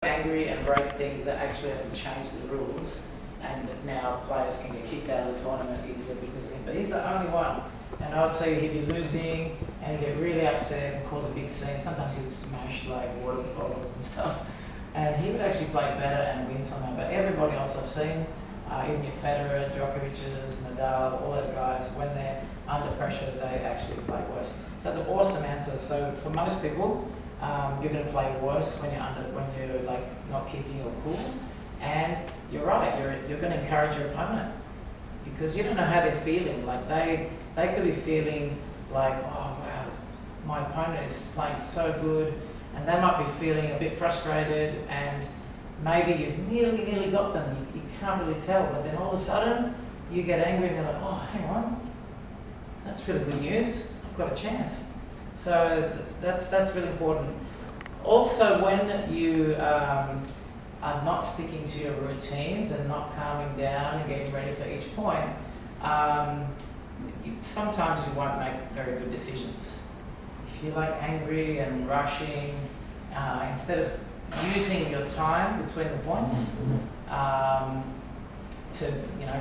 angry and break things that actually have changed the rules, and now players can get kicked out of the tournament easily because of him. But he's the only one. And I would say he'd be losing and he'd get really upset and cause a big scene. Sometimes he would smash like water bottles and stuff. And he would actually play better and win somehow. But everybody else I've seen, even your Federer, Djokovic's, Nadal, all those guys, when they're under pressure, they actually play worse. So that's an awesome answer. So for most people, you're going to play worse when you're like not keeping your cool. And you're right, you're going to encourage your opponent because you don't know how they're feeling. Like they could be feeling like, oh wow, my opponent is playing so good, and they might be feeling a bit frustrated, and maybe you've nearly got them. You can't really tell, but then all of a sudden you get angry and you're like, oh, hang on, that's really good news. I've got a chance. So that's really important. Also, when you are not sticking to your routines and not calming down and getting ready for each point, sometimes you won't make very good decisions. If you're like angry and rushing, instead of using your time between the points to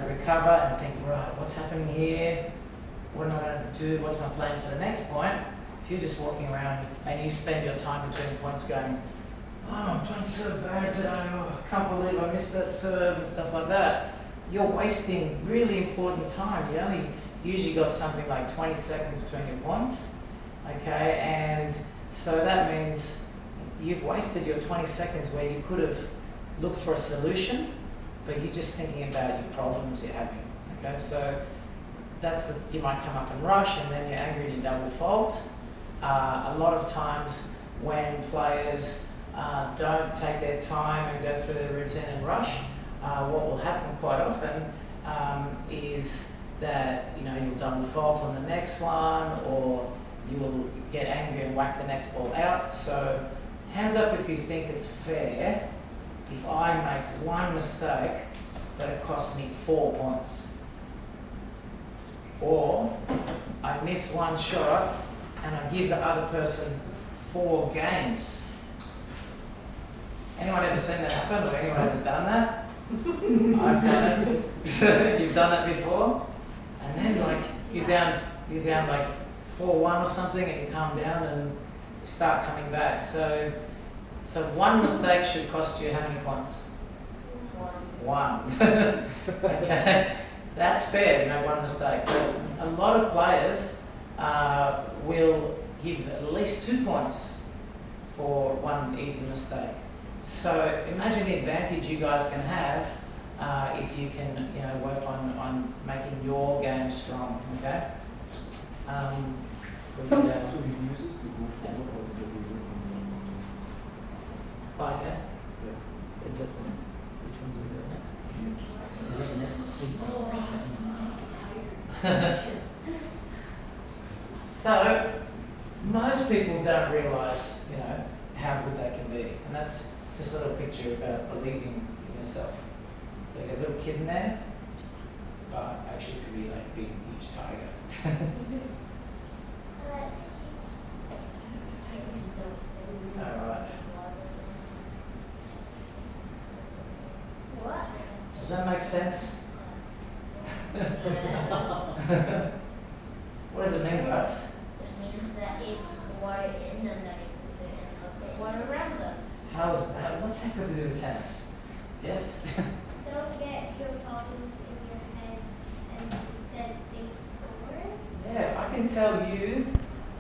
recover and think, right, what's happening here? What am I going to do? What's my plan for the next point? If you're just walking around and you spend your time between points going, oh, I'm playing so bad today, oh, I can't believe I missed that serve and stuff like that, you're wasting really important time. You only usually got something like 20 seconds between your points, okay? And so that means you've wasted your 20 seconds where you could have looked for a solution, but you're just thinking about your problems you're having, okay? So you might come up and rush, and then you're angry and you double fault. A lot of times when players don't take their time and go through their routine and rush, what will happen quite often is that you'll double fault on the next one, or you'll get angry and whack the next ball out. So hands up if you think it's fair if I make one mistake that it costs me 4 points, or I miss one shot and I give the other person 4 games. Anyone ever seen that happen, or anyone ever done that? I've done it. You've done that before? And then like you're down like 4-1 or something, and you calm down and start coming back. So one mistake should cost you how many points? 1. Okay, that's fair, one mistake. But a lot of players will give at least 2 points for one easy mistake. So imagine the advantage you guys can have if you can work on making your game strong, okay? So he uses to go forward, or is it Okay. Yeah. Is it? Which one's we got next? Is that the next one? So most people don't realise, how good they can be, and that's just a little picture about believing in yourself. So you got a little kid in there, but actually it could be like a big, huge tiger. Alright. What? Does that make sense? What does it mean, guys? It means that it's water in and then you put it in the water around them. What's that got to do with tennis? Yes? Don't get your problems in your head and instead think over it. Yeah, I can tell you